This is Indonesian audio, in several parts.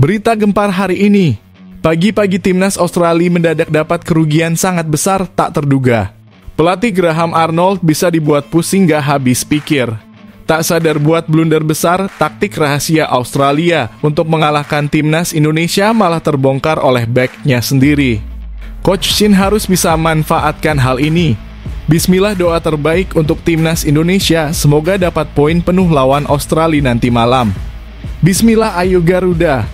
Berita gempar hari ini. Pagi-pagi timnas Australia mendadak dapat kerugian sangat besar tak terduga. Pelatih Graham Arnold bisa dibuat pusing gak habis pikir. Tak sadar buat blunder besar, taktik rahasia Australia untuk mengalahkan timnas Indonesia malah terbongkar oleh backnya sendiri. Coach Shin harus bisa manfaatkan hal ini. Bismillah doa terbaik untuk timnas Indonesia, semoga dapat poin penuh lawan Australia nanti malam. Bismillah, ayo Garuda.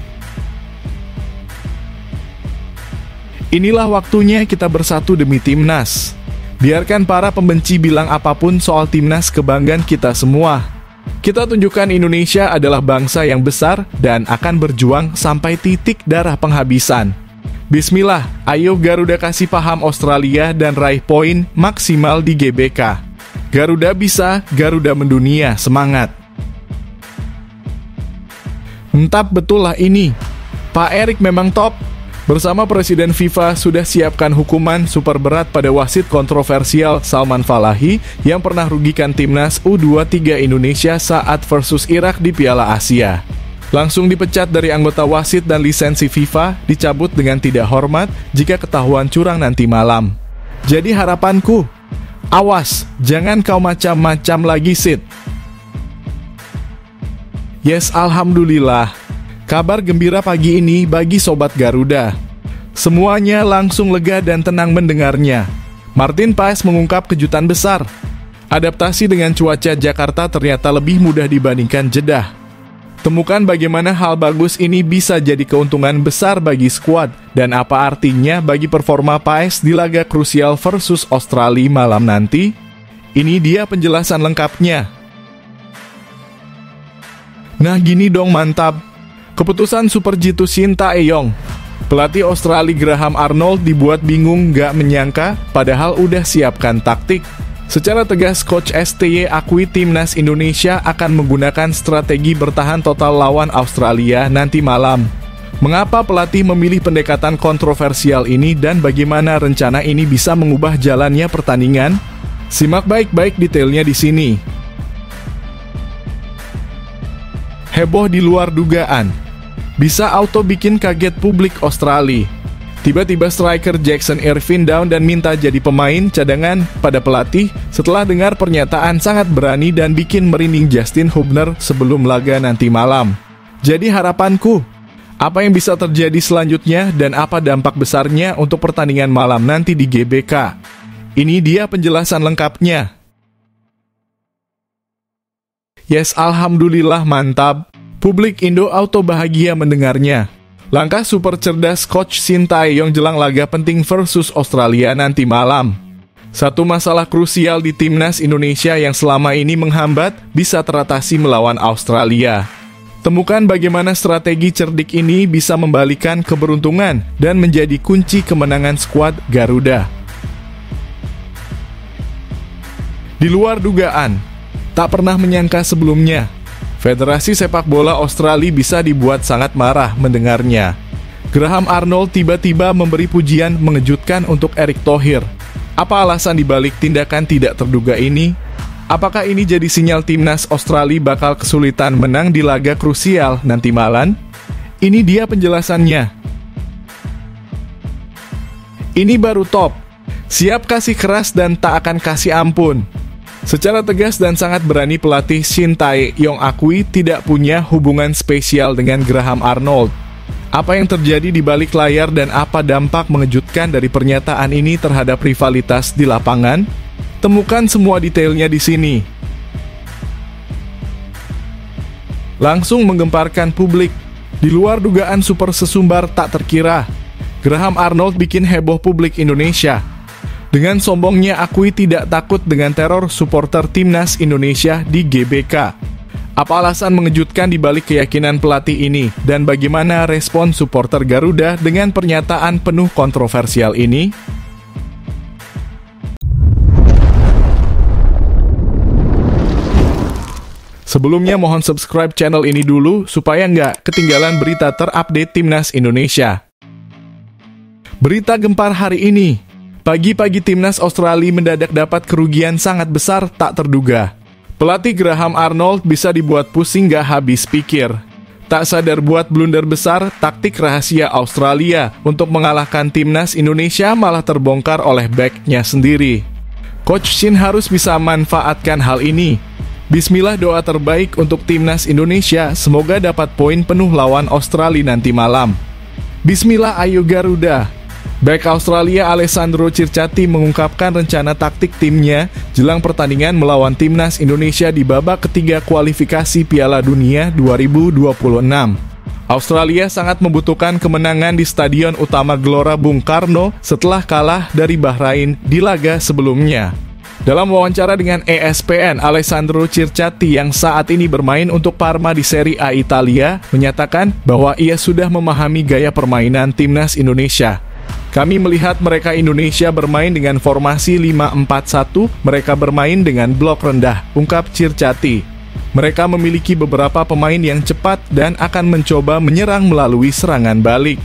Inilah waktunya kita bersatu demi timnas. Biarkan para pembenci bilang apapun soal timnas, kebanggaan kita semua. Kita tunjukkan Indonesia adalah bangsa yang besar dan akan berjuang sampai titik darah penghabisan. Bismillah, ayo Garuda kasih paham Australia dan raih poin maksimal di GBK. Garuda bisa, Garuda mendunia, semangat. Entap betul lah ini. Pak Erik memang top. Bersama Presiden FIFA sudah siapkan hukuman super berat pada wasit kontroversial Salman Falahi yang pernah rugikan timnas U23 Indonesia saat versus Irak di Piala Asia. Langsung dipecat dari anggota wasit dan lisensi FIFA, dicabut dengan tidak hormat jika ketahuan curang nanti malam. Jadi harapanku, awas, jangan kau macam-macam lagi, Sid. Yes, alhamdulillah. Kabar gembira pagi ini bagi Sobat Garuda. Semuanya langsung lega dan tenang mendengarnya. Martin Paes mengungkap kejutan besar. Adaptasi dengan cuaca Jakarta ternyata lebih mudah dibandingkan Jeddah. Temukan bagaimana hal bagus ini bisa jadi keuntungan besar bagi skuad dan apa artinya bagi performa Paes di laga krusial versus Australia malam nanti. Ini dia penjelasan lengkapnya. Nah gini dong, mantap. Keputusan Super Jitu Shin Tae-yong. Pelatih Australia Graham Arnold dibuat bingung gak menyangka padahal udah siapkan taktik. Secara tegas Coach STY akui timnas Indonesia akan menggunakan strategi bertahan total lawan Australia nanti malam. Mengapa pelatih memilih pendekatan kontroversial ini dan bagaimana rencana ini bisa mengubah jalannya pertandingan? Simak baik-baik detailnya di sini. Heboh di luar dugaan. Bisa auto bikin kaget publik Australia. Tiba-tiba striker Jackson Irvine down dan minta jadi pemain cadangan pada pelatih setelah dengar pernyataan sangat berani dan bikin merinding Justin Hubner sebelum laga nanti malam. Jadi harapanku, apa yang bisa terjadi selanjutnya dan apa dampak besarnya untuk pertandingan malam nanti di GBK? Ini dia penjelasan lengkapnya. Yes, alhamdulillah, mantap. Publik Indo auto bahagia mendengarnya. Langkah super cerdas Coach Shin Tae-yong jelang laga penting versus Australia nanti malam. Satu masalah krusial di timnas Indonesia yang selama ini menghambat bisa teratasi melawan Australia. Temukan bagaimana strategi cerdik ini bisa membalikan keberuntungan dan menjadi kunci kemenangan skuad Garuda. Di luar dugaan, tak pernah menyangka sebelumnya, Federasi Sepak Bola Australia bisa dibuat sangat marah mendengarnya. Graham Arnold tiba-tiba memberi pujian mengejutkan untuk Erick Thohir. Apa alasan dibalik tindakan tidak terduga ini? Apakah ini jadi sinyal timnas Australia bakal kesulitan menang di laga krusial nanti malam? Ini dia penjelasannya. Ini baru top. Siap kasih keras dan tak akan kasih ampun. Secara tegas dan sangat berani pelatih Shin Tae-yong akui tidak punya hubungan spesial dengan Graham Arnold. Apa yang terjadi di balik layar dan apa dampak mengejutkan dari pernyataan ini terhadap rivalitas di lapangan? Temukan semua detailnya di sini. Langsung menggemparkan publik. Di luar dugaan super sesumbar tak terkira, Graham Arnold bikin heboh publik Indonesia. Dengan sombongnya akui tidak takut dengan teror supporter timnas Indonesia di GBK. Apa alasan mengejutkan di balik keyakinan pelatih ini dan bagaimana respon supporter Garuda dengan pernyataan penuh kontroversial ini? Sebelumnya mohon subscribe channel ini dulu supaya nggak ketinggalan berita terupdate timnas Indonesia. Berita gempar hari ini. Pagi-pagi timnas Australia mendadak dapat kerugian sangat besar tak terduga. Pelatih Graham Arnold bisa dibuat pusing gak habis pikir. Tak sadar buat blunder besar, taktik rahasia Australia untuk mengalahkan timnas Indonesia malah terbongkar oleh backnya sendiri. Coach Shin harus bisa manfaatkan hal ini. Bismillah doa terbaik untuk timnas Indonesia, semoga dapat poin penuh lawan Australia nanti malam. Bismillah ayo Garuda. Back Australia Alessandro Circati mengungkapkan rencana taktik timnya jelang pertandingan melawan timnas Indonesia di babak ketiga kualifikasi Piala Dunia 2026. Australia sangat membutuhkan kemenangan di Stadion Utama Gelora Bung Karno setelah kalah dari Bahrain di laga sebelumnya. Dalam wawancara dengan ESPN, Alessandro Circati yang saat ini bermain untuk Parma di Serie A Italia menyatakan bahwa ia sudah memahami gaya permainan timnas Indonesia. Kami melihat mereka Indonesia bermain dengan formasi 5-4-1, mereka bermain dengan blok rendah, ungkap Circati. Mereka memiliki beberapa pemain yang cepat dan akan mencoba menyerang melalui serangan balik.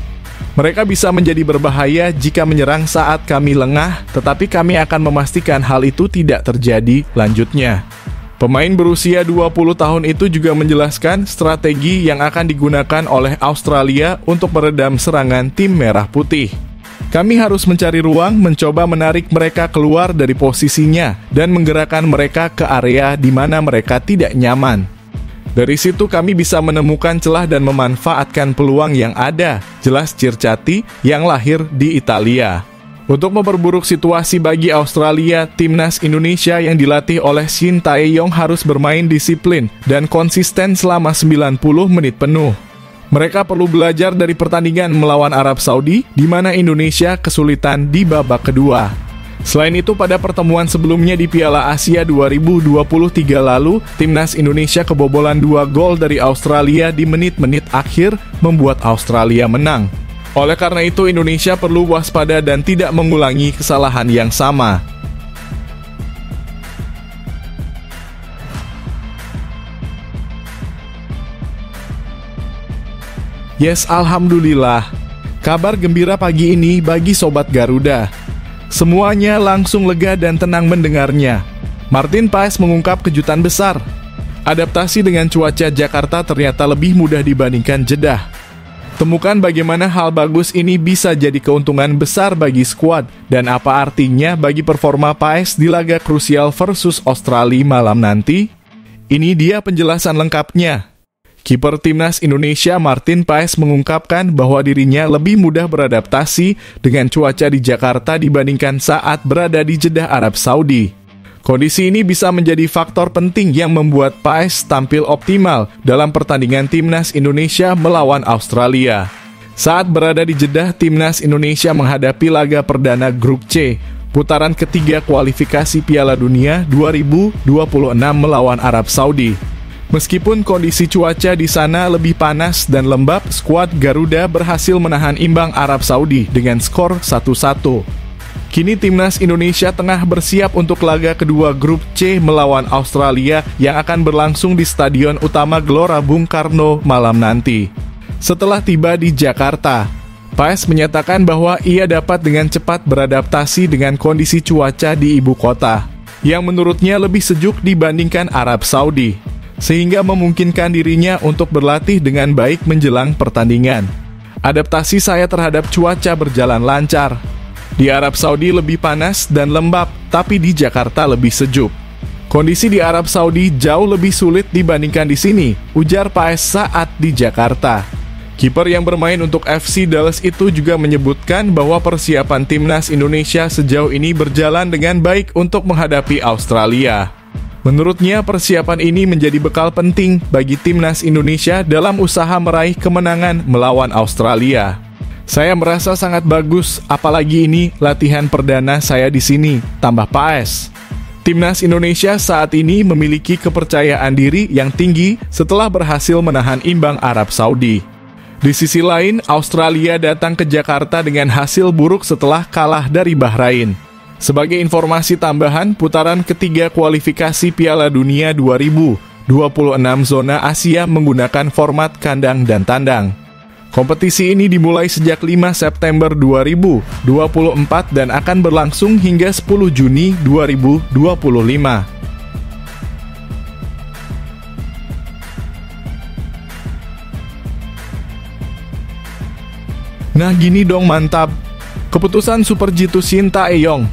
Mereka bisa menjadi berbahaya jika menyerang saat kami lengah, tetapi kami akan memastikan hal itu tidak terjadi, lanjutnya. Pemain berusia 20 tahun itu juga menjelaskan strategi yang akan digunakan oleh Australia untuk meredam serangan tim Merah Putih. Kami harus mencari ruang, mencoba menarik mereka keluar dari posisinya, dan menggerakkan mereka ke area di mana mereka tidak nyaman. Dari situ kami bisa menemukan celah dan memanfaatkan peluang yang ada, jelas Circati yang lahir di Italia. Untuk memperburuk situasi bagi Australia, timnas Indonesia yang dilatih oleh Shin Tae-yong harus bermain disiplin dan konsisten selama 90 menit penuh. Mereka perlu belajar dari pertandingan melawan Arab Saudi, di mana Indonesia kesulitan di babak kedua. Selain itu, pada pertemuan sebelumnya di Piala Asia 2023 lalu, timnas Indonesia kebobolan 2 gol dari Australia di menit-menit akhir, membuat Australia menang. Oleh karena itu, Indonesia perlu waspada dan tidak mengulangi kesalahan yang sama. Yes, alhamdulillah. Kabar gembira pagi ini bagi Sobat Garuda. Semuanya langsung lega dan tenang mendengarnya. Martin Paes mengungkap kejutan besar. Adaptasi dengan cuaca Jakarta ternyata lebih mudah dibandingkan Jeddah. Temukan bagaimana hal bagus ini bisa jadi keuntungan besar bagi skuad dan apa artinya bagi performa Paes di laga krusial versus Australia malam nanti. Ini dia penjelasan lengkapnya. Kiper timnas Indonesia Martin Paes mengungkapkan bahwa dirinya lebih mudah beradaptasi dengan cuaca di Jakarta dibandingkan saat berada di Jeddah Arab Saudi. Kondisi ini bisa menjadi faktor penting yang membuat Paes tampil optimal dalam pertandingan timnas Indonesia melawan Australia. Saat berada di Jeddah, timnas Indonesia menghadapi laga perdana Grup C, putaran ketiga kualifikasi Piala Dunia 2026 melawan Arab Saudi. Meskipun kondisi cuaca di sana lebih panas dan lembab, skuad Garuda berhasil menahan imbang Arab Saudi dengan skor 1-1. Kini timnas Indonesia tengah bersiap untuk laga kedua Grup C melawan Australia yang akan berlangsung di Stadion Utama Gelora Bung Karno malam nanti. Setelah tiba di Jakarta, Paes menyatakan bahwa ia dapat dengan cepat beradaptasi dengan kondisi cuaca di ibu kota, yang menurutnya lebih sejuk dibandingkan Arab Saudi, sehingga memungkinkan dirinya untuk berlatih dengan baik menjelang pertandingan. Adaptasi saya terhadap cuaca berjalan lancar. Di Arab Saudi lebih panas dan lembab, tapi di Jakarta lebih sejuk. Kondisi di Arab Saudi jauh lebih sulit dibandingkan di sini, ujar Paes saat di Jakarta. Kiper yang bermain untuk FC Dallas itu juga menyebutkan bahwa persiapan timnas Indonesia sejauh ini berjalan dengan baik untuk menghadapi Australia. Menurutnya, persiapan ini menjadi bekal penting bagi timnas Indonesia dalam usaha meraih kemenangan melawan Australia. Saya merasa sangat bagus, apalagi ini latihan perdana saya di sini, tambah Paes. Timnas Indonesia saat ini memiliki kepercayaan diri yang tinggi setelah berhasil menahan imbang Arab Saudi. Di sisi lain, Australia datang ke Jakarta dengan hasil buruk setelah kalah dari Bahrain. Sebagai informasi tambahan, putaran ketiga kualifikasi Piala Dunia 2026 zona Asia menggunakan format kandang dan tandang. Kompetisi ini dimulai sejak 5 September 2024 dan akan berlangsung hingga 10 Juni 2025. Nah gini dong mantap. Keputusan super jitu Shin Tae-yong.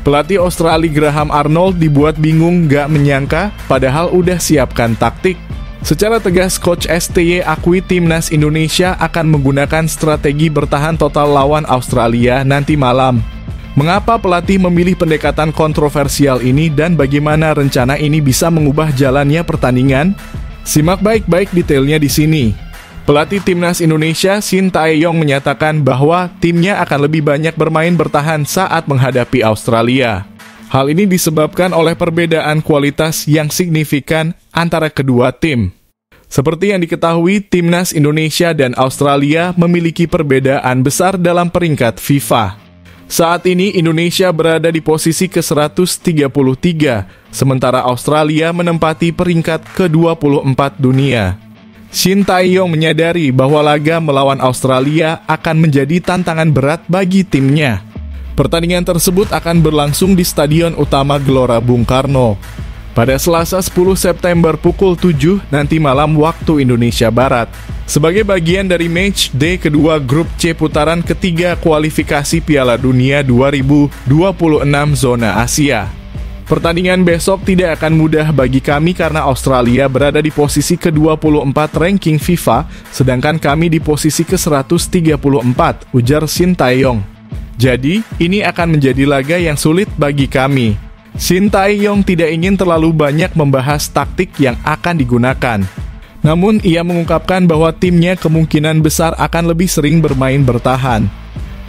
Pelatih Australia Graham Arnold dibuat bingung gak menyangka, padahal udah siapkan taktik. Secara tegas, Coach STY akui timnas Indonesia akan menggunakan strategi bertahan total lawan Australia nanti malam. Mengapa pelatih memilih pendekatan kontroversial ini dan bagaimana rencana ini bisa mengubah jalannya pertandingan? Simak baik-baik detailnya di sini. Pelatih timnas Indonesia Shin Tae-yong menyatakan bahwa timnya akan lebih banyak bermain bertahan saat menghadapi Australia. Hal ini disebabkan oleh perbedaan kualitas yang signifikan antara kedua tim. Seperti yang diketahui, timnas Indonesia dan Australia memiliki perbedaan besar dalam peringkat FIFA. Saat ini Indonesia berada di posisi ke-133, sementara Australia menempati peringkat ke-24 dunia. Shin Tae-yong menyadari bahwa laga melawan Australia akan menjadi tantangan berat bagi timnya. Pertandingan tersebut akan berlangsung di Stadion Utama Gelora Bung Karno pada Selasa 10 September pukul 7 nanti malam waktu Indonesia Barat. Sebagai bagian dari match day kedua grup C putaran ketiga kualifikasi Piala Dunia 2026 zona Asia. Pertandingan besok tidak akan mudah bagi kami karena Australia berada di posisi ke-24 ranking FIFA, sedangkan kami di posisi ke-134, ujar Shin Tae-yong. Jadi, ini akan menjadi laga yang sulit bagi kami. Shin Tae-yong tidak ingin terlalu banyak membahas taktik yang akan digunakan. Namun, ia mengungkapkan bahwa timnya kemungkinan besar akan lebih sering bermain bertahan.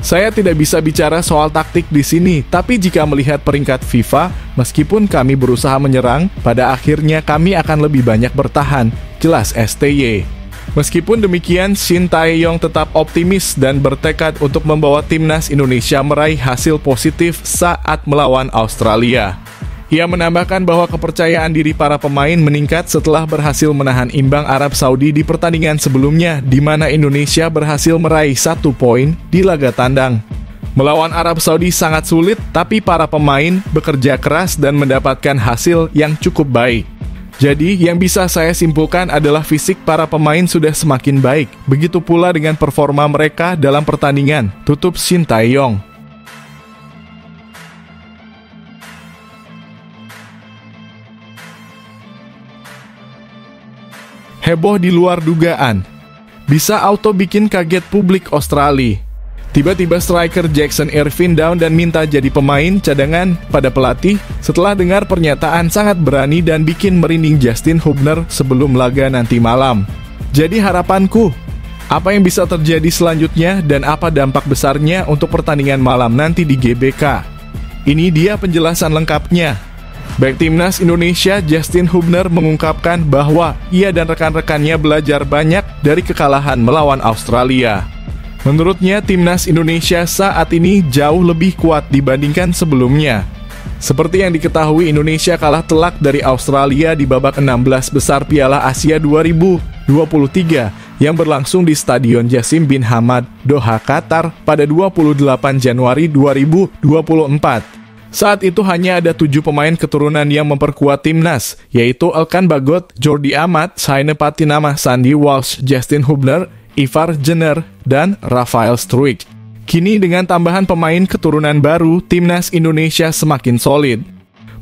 Saya tidak bisa bicara soal taktik di sini, tapi jika melihat peringkat FIFA, meskipun kami berusaha menyerang, pada akhirnya kami akan lebih banyak bertahan, jelas STY. Meskipun demikian, Shin Tae-yong tetap optimis dan bertekad untuk membawa timnas Indonesia meraih hasil positif saat melawan Australia. Ia menambahkan bahwa kepercayaan diri para pemain meningkat setelah berhasil menahan imbang Arab Saudi di pertandingan sebelumnya, di mana Indonesia berhasil meraih 1 poin di laga tandang. Melawan Arab Saudi sangat sulit, tapi para pemain bekerja keras dan mendapatkan hasil yang cukup baik. Jadi, yang bisa saya simpulkan adalah fisik para pemain sudah semakin baik. Begitu pula dengan performa mereka dalam pertandingan, tutup Shin Tae-yong. Heboh di luar dugaan. Bisa auto bikin kaget publik Australia. Tiba-tiba striker Jackson Irvine down dan minta jadi pemain cadangan pada pelatih setelah dengar pernyataan sangat berani dan bikin merinding Justin Hubner sebelum laga nanti malam. Jadi harapanku, apa yang bisa terjadi selanjutnya dan apa dampak besarnya untuk pertandingan malam nanti di GBK? Ini dia penjelasan lengkapnya. Baik timnas Indonesia, Justin Hubner mengungkapkan bahwa ia dan rekan-rekannya belajar banyak dari kekalahan melawan Australia. Menurutnya, timnas Indonesia saat ini jauh lebih kuat dibandingkan sebelumnya. Seperti yang diketahui, Indonesia kalah telak dari Australia di babak 16 besar Piala Asia 2023 yang berlangsung di Stadion Jassim bin Hamad, Doha, Qatar pada 28 Januari 2024. Saat itu hanya ada 7 pemain keturunan yang memperkuat timnas, yaitu Elkan Bagot, Jordi Amat, Saine Patinama, Sandy Walsh, Justin Hubner, Ivar Jenner, dan Rafael Struijk. Kini dengan tambahan pemain keturunan baru, timnas Indonesia semakin solid.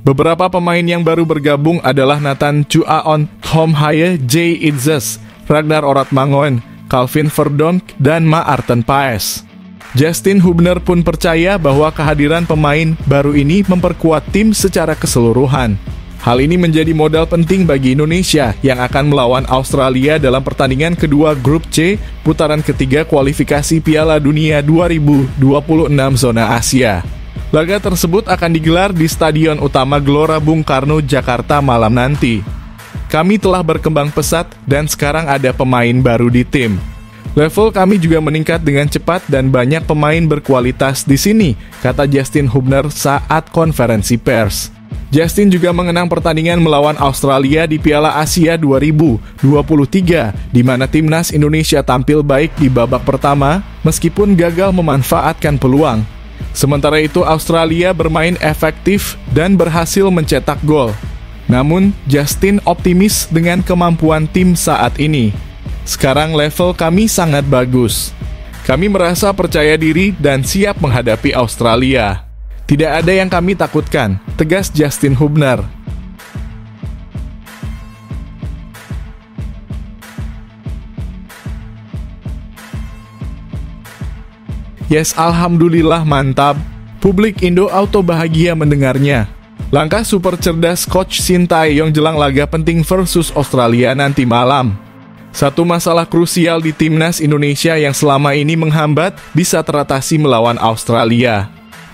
Beberapa pemain yang baru bergabung adalah Nathan Chuaon, Tom Haye, Jay Itzes, Ragnar Oratmangoen, Calvin Verdonk, dan Maarten Paes. Justin Hubner pun percaya bahwa kehadiran pemain baru ini memperkuat tim secara keseluruhan. Hal ini menjadi modal penting bagi Indonesia yang akan melawan Australia dalam pertandingan kedua grup C putaran ketiga kualifikasi Piala Dunia 2026 zona Asia. Laga tersebut akan digelar di Stadion Utama Gelora Bung Karno, Jakarta malam nanti. Kami telah berkembang pesat dan sekarang ada pemain baru di tim. Level kami juga meningkat dengan cepat dan banyak pemain berkualitas di sini, kata Justin Hubner saat konferensi pers. Justin juga mengenang pertandingan melawan Australia di Piala Asia 2023, di mana timnas Indonesia tampil baik di babak pertama, meskipun gagal memanfaatkan peluang. Sementara itu, Australia bermain efektif dan berhasil mencetak gol. Namun, Justin optimis dengan kemampuan tim saat ini. Sekarang level kami sangat bagus. Kami merasa percaya diri dan siap menghadapi Australia. Tidak ada yang kami takutkan, tegas Justin Hubner. Yes, alhamdulillah mantap. Publik Indo Auto bahagia mendengarnya. Langkah super cerdas Coach Sintayong jelang laga penting versus Australia nanti malam. Satu masalah krusial di timnas Indonesia yang selama ini menghambat bisa teratasi melawan Australia.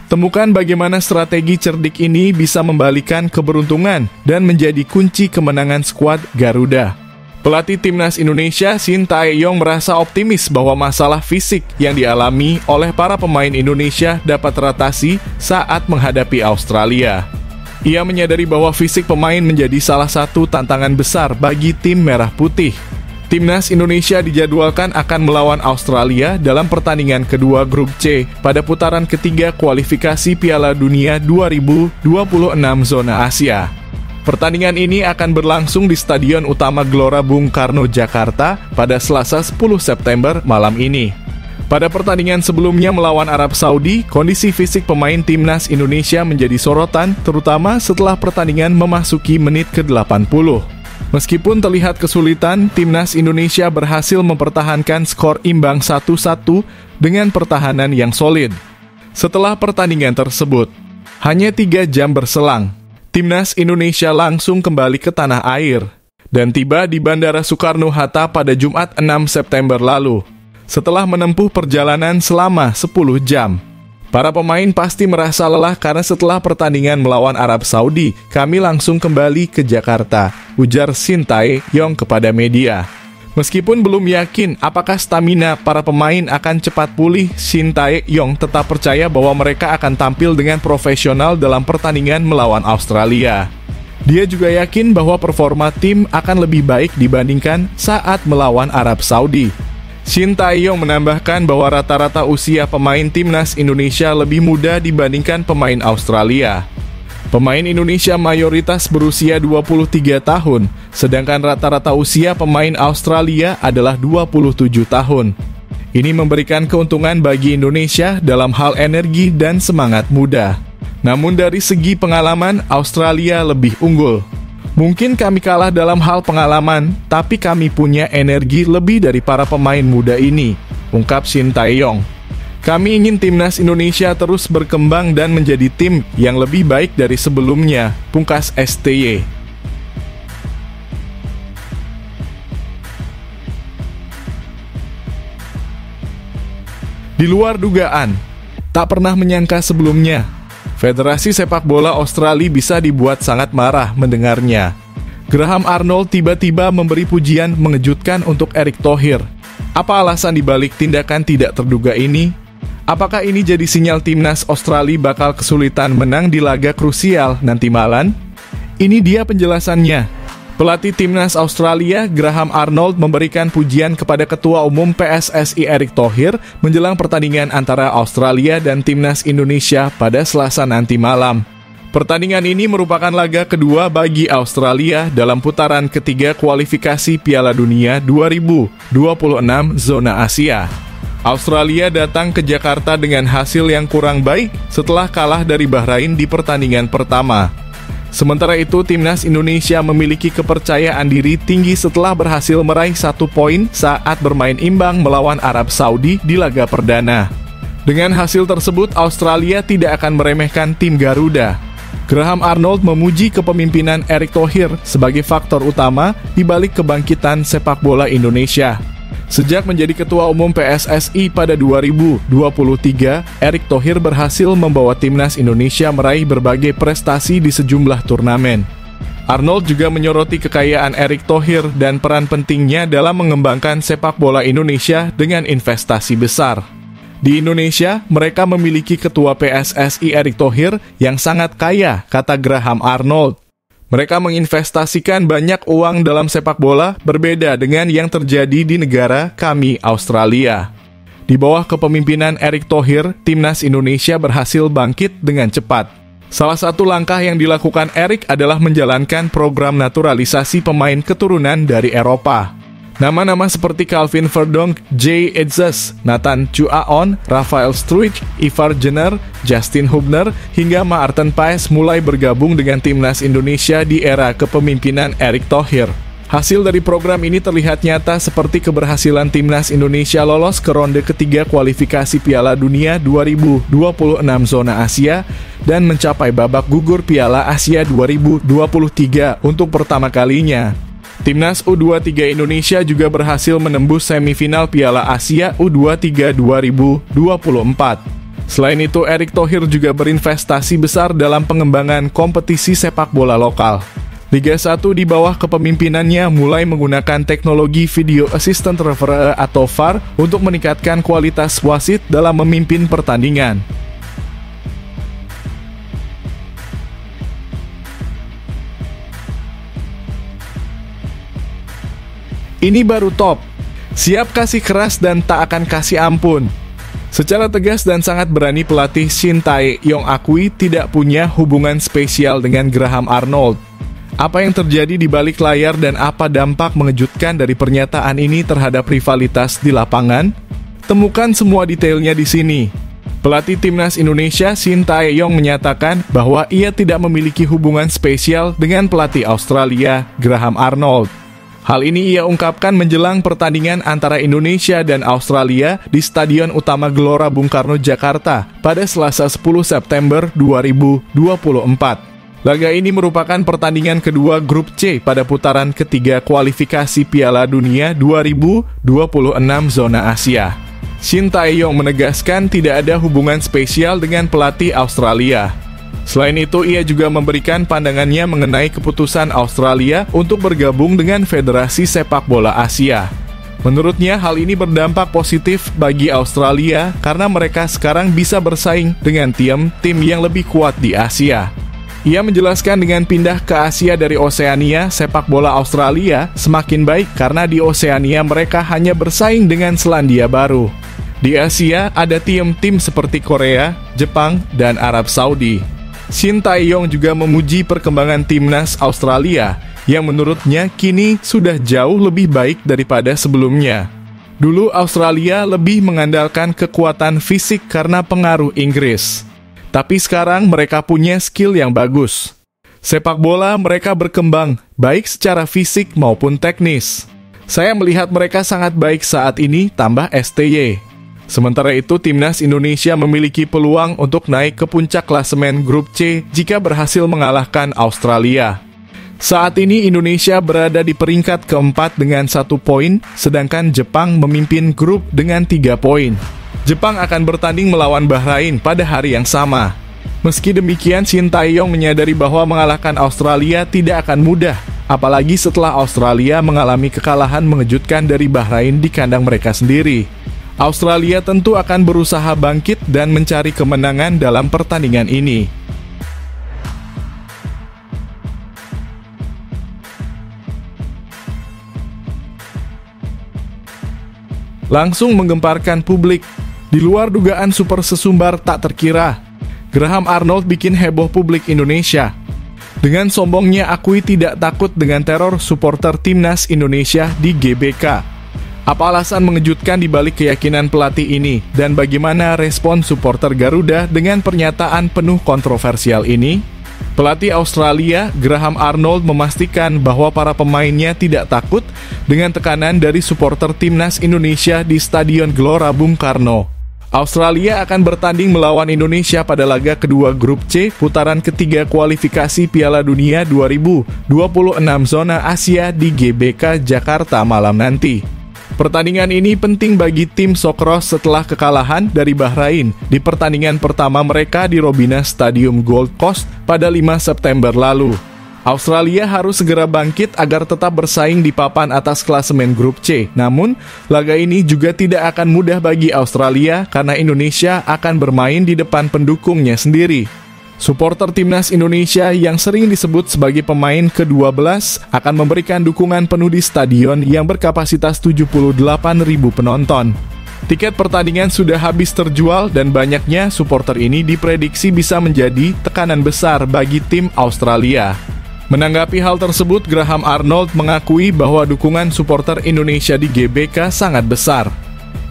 Temukan bagaimana strategi cerdik ini bisa membalikan keberuntungan dan menjadi kunci kemenangan skuad Garuda. Pelatih timnas Indonesia Sintayong merasa optimis bahwa masalah fisik yang dialami oleh para pemain Indonesia dapat teratasi saat menghadapi Australia. Ia menyadari bahwa fisik pemain menjadi salah satu tantangan besar bagi tim Merah Putih. Timnas Indonesia dijadwalkan akan melawan Australia dalam pertandingan kedua Grup C pada putaran ketiga kualifikasi Piala Dunia 2026 zona Asia. Pertandingan ini akan berlangsung di Stadion Utama Gelora Bung Karno, Jakarta pada Selasa 10 September malam ini. Pada pertandingan sebelumnya melawan Arab Saudi, kondisi fisik pemain timnas Indonesia menjadi sorotan, terutama setelah pertandingan memasuki menit ke-80. Meskipun terlihat kesulitan, timnas Indonesia berhasil mempertahankan skor imbang 1-1 dengan pertahanan yang solid. Setelah pertandingan tersebut, hanya 3 jam berselang, timnas Indonesia langsung kembali ke tanah air dan tiba di Bandara Soekarno-Hatta pada Jumat 6 September lalu. Setelah menempuh perjalanan selama 10 jam, para pemain pasti merasa lelah karena setelah pertandingan melawan Arab Saudi, kami langsung kembali ke Jakarta, ujar Sintayong kepada media. Meskipun belum yakin apakah stamina para pemain akan cepat pulih, Sintayong tetap percaya bahwa mereka akan tampil dengan profesional dalam pertandingan melawan Australia. Dia juga yakin bahwa performa tim akan lebih baik dibandingkan saat melawan Arab Saudi. Sintayong menambahkan bahwa rata-rata usia pemain timnas Indonesia lebih muda dibandingkan pemain Australia. Pemain Indonesia mayoritas berusia 23 tahun, sedangkan rata-rata usia pemain Australia adalah 27 tahun. Ini memberikan keuntungan bagi Indonesia dalam hal energi dan semangat muda. Namun dari segi pengalaman, Australia lebih unggul. Mungkin kami kalah dalam hal pengalaman, tapi kami punya energi lebih dari para pemain muda ini, ungkap Sintayong. Kami ingin timnas Indonesia terus berkembang dan menjadi tim yang lebih baik dari sebelumnya, pungkas STY. Di luar dugaan, tak pernah menyangka sebelumnya, Federasi Sepak Bola Australia bisa dibuat sangat marah mendengarnya. Graham Arnold tiba-tiba memberi pujian mengejutkan untuk Erick Thohir. Apa alasan dibalik tindakan tidak terduga ini? Apakah ini jadi sinyal timnas Australia bakal kesulitan menang di laga krusial nanti malam? Ini dia penjelasannya. Pelatih timnas Australia, Graham Arnold, memberikan pujian kepada Ketua Umum PSSI Erick Thohir menjelang pertandingan antara Australia dan timnas Indonesia pada Selasa nanti malam. Pertandingan ini merupakan laga kedua bagi Australia dalam putaran ketiga kualifikasi Piala Dunia 2026 zona Asia. Australia datang ke Jakarta dengan hasil yang kurang baik setelah kalah dari Bahrain di pertandingan pertama. Sementara itu, timnas Indonesia memiliki kepercayaan diri tinggi setelah berhasil meraih 1 poin saat bermain imbang melawan Arab Saudi di laga perdana. Dengan hasil tersebut, Australia tidak akan meremehkan tim Garuda. Graham Arnold memuji kepemimpinan Erick Thohir sebagai faktor utama di balik kebangkitan sepak bola Indonesia. Sejak menjadi Ketua Umum PSSI pada 2023, Erick Thohir berhasil membawa timnas Indonesia meraih berbagai prestasi di sejumlah turnamen. Arnold juga menyoroti kekayaan Erick Thohir dan peran pentingnya dalam mengembangkan sepak bola Indonesia dengan investasi besar. Di Indonesia, mereka memiliki Ketua PSSI Erick Thohir yang sangat kaya, kata Graham Arnold. Mereka menginvestasikan banyak uang dalam sepak bola, berbeda dengan yang terjadi di negara kami, Australia. Di bawah kepemimpinan Erick Thohir, timnas Indonesia berhasil bangkit dengan cepat. Salah satu langkah yang dilakukan Erick adalah menjalankan program naturalisasi pemain keturunan dari Eropa. Nama-nama seperti Calvin Verdonk, Jay Edzes, Nathan Chuaon, Rafael Struijk, Ivar Jenner, Justin Hubner, hingga Maarten Paes mulai bergabung dengan timnas Indonesia di era kepemimpinan Erick Thohir. Hasil dari program ini terlihat nyata seperti keberhasilan timnas Indonesia lolos ke ronde ketiga kualifikasi Piala Dunia 2026 zona Asia dan mencapai babak gugur Piala Asia 2023 untuk pertama kalinya. Timnas U23 Indonesia juga berhasil menembus semifinal Piala Asia U23 2024. Selain itu, Erick Thohir juga berinvestasi besar dalam pengembangan kompetisi sepak bola lokal. Liga 1 di bawah kepemimpinannya mulai menggunakan teknologi Video Assistant Referee atau VAR untuk meningkatkan kualitas wasit dalam memimpin pertandingan. Ini baru top. Siap kasih keras dan tak akan kasih ampun. Secara tegas dan sangat berani pelatih Shin Tae-yong akui tidak punya hubungan spesial dengan Graham Arnold. Apa yang terjadi di balik layar dan apa dampak mengejutkan dari pernyataan ini terhadap rivalitas di lapangan? Temukan semua detailnya di sini. Pelatih timnas Indonesia Shin Tae-yong menyatakan bahwa ia tidak memiliki hubungan spesial dengan pelatih Australia Graham Arnold. Hal ini ia ungkapkan menjelang pertandingan antara Indonesia dan Australia di Stadion Utama Gelora Bung Karno, Jakarta pada Selasa 10 September 2024. Laga ini merupakan pertandingan kedua grup C pada putaran ketiga kualifikasi Piala Dunia 2026 zona Asia. Shin Tae-yong menegaskan tidak ada hubungan spesial dengan pelatih Australia. Selain itu, ia juga memberikan pandangannya mengenai keputusan Australia untuk bergabung dengan Federasi Sepak Bola Asia. Menurutnya, hal ini berdampak positif bagi Australia karena mereka sekarang bisa bersaing dengan tim yang lebih kuat di Asia. Ia menjelaskan dengan pindah ke Asia dari Oseania, sepak bola Australia semakin baik karena di Oseania mereka hanya bersaing dengan Selandia Baru. Di Asia ada tim-tim seperti Korea, Jepang, dan Arab Saudi. Shin Tae-yong juga memuji perkembangan timnas Australia yang menurutnya kini sudah jauh lebih baik daripada sebelumnya. Dulu Australia lebih mengandalkan kekuatan fisik karena pengaruh Inggris. Tapi sekarang mereka punya skill yang bagus. Sepak bola mereka berkembang, baik secara fisik maupun teknis. Saya melihat mereka sangat baik saat ini, tambah STY. Sementara itu, timnas Indonesia memiliki peluang untuk naik ke puncak klasemen grup C jika berhasil mengalahkan Australia. Saat ini Indonesia berada di peringkat keempat dengan 1 poin, sedangkan Jepang memimpin grup dengan 3 poin. Jepang akan bertanding melawan Bahrain pada hari yang sama. Meski demikian, Shin Tae-yong menyadari bahwa mengalahkan Australia tidak akan mudah, apalagi setelah Australia mengalami kekalahan mengejutkan dari Bahrain di kandang mereka sendiri. Australia tentu akan berusaha bangkit dan mencari kemenangan dalam pertandingan ini. Langsung menggemparkan publik. Di luar dugaan super sesumbar tak terkira, Graham Arnold bikin heboh publik Indonesia. Dengan sombongnya akui tidak takut dengan teror supporter timnas Indonesia di GBK. Apa alasan mengejutkan di balik keyakinan pelatih ini, dan bagaimana respon supporter Garuda dengan pernyataan penuh kontroversial ini? Pelatih Australia, Graham Arnold, memastikan bahwa para pemainnya tidak takut dengan tekanan dari supporter timnas Indonesia di Stadion Gelora Bung Karno. Australia akan bertanding melawan Indonesia pada laga kedua grup C putaran ketiga kualifikasi Piala Dunia 2026 zona Asia di GBK Jakarta malam nanti. Pertandingan ini penting bagi tim Sokros setelah kekalahan dari Bahrain di pertandingan pertama mereka di Robina Stadium Gold Coast pada 5 September lalu. Australia harus segera bangkit agar tetap bersaing di papan atas klasemen grup C. Namun, laga ini juga tidak akan mudah bagi Australia karena Indonesia akan bermain di depan pendukungnya sendiri. Supporter timnas Indonesia yang sering disebut sebagai pemain ke-12 akan memberikan dukungan penuh di stadion yang berkapasitas 78.000 penonton. Tiket pertandingan sudah habis terjual dan banyaknya supporter ini diprediksi bisa menjadi tekanan besar bagi tim Australia. Menanggapi hal tersebut, Graham Arnold mengakui bahwa dukungan supporter Indonesia di GBK sangat besar.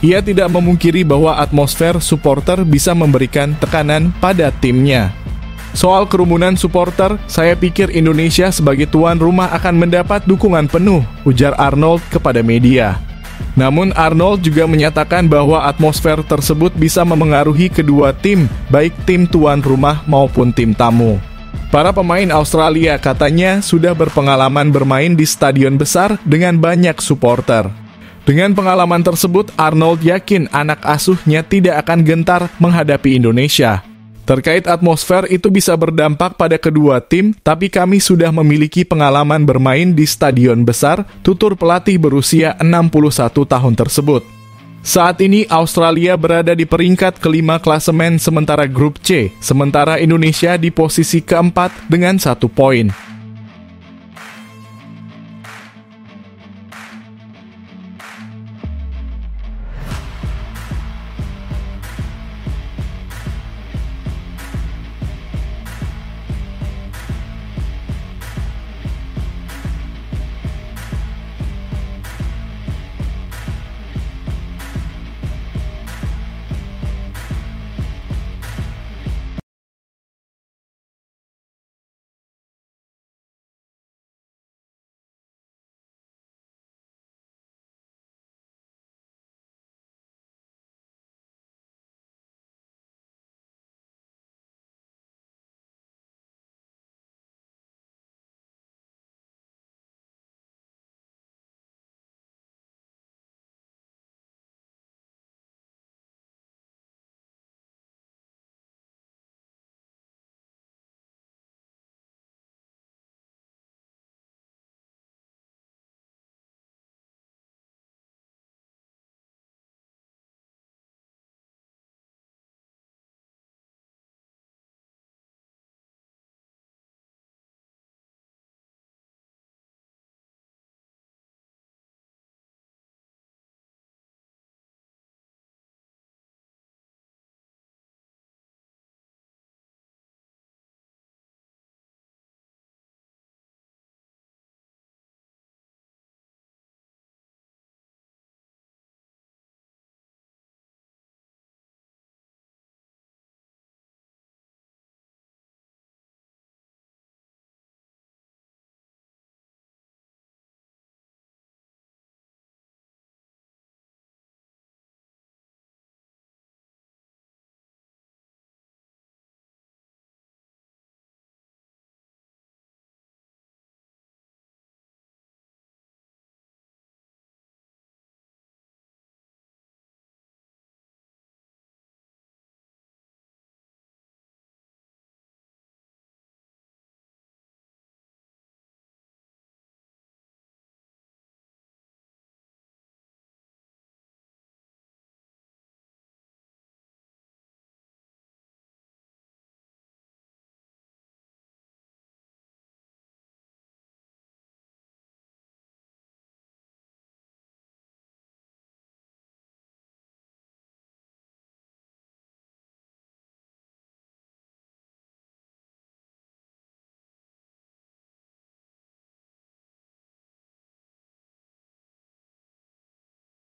Ia tidak memungkiri bahwa atmosfer supporter bisa memberikan tekanan pada timnya. Soal kerumunan supporter, saya pikir Indonesia sebagai tuan rumah akan mendapat dukungan penuh, ujar Arnold kepada media. Namun Arnold juga menyatakan bahwa atmosfer tersebut bisa memengaruhi kedua tim, baik tim tuan rumah maupun tim tamu. Para pemain Australia katanya sudah berpengalaman bermain di stadion besar dengan banyak supporter. Dengan pengalaman tersebut, Arnold yakin anak asuhnya tidak akan gentar menghadapi Indonesia. Terkait atmosfer itu bisa berdampak pada kedua tim, tapi kami sudah memiliki pengalaman bermain di stadion besar, tutur pelatih berusia 61 tahun tersebut. Saat ini Australia berada di peringkat kelima klasemen sementara grup C, sementara Indonesia di posisi keempat dengan 1 poin.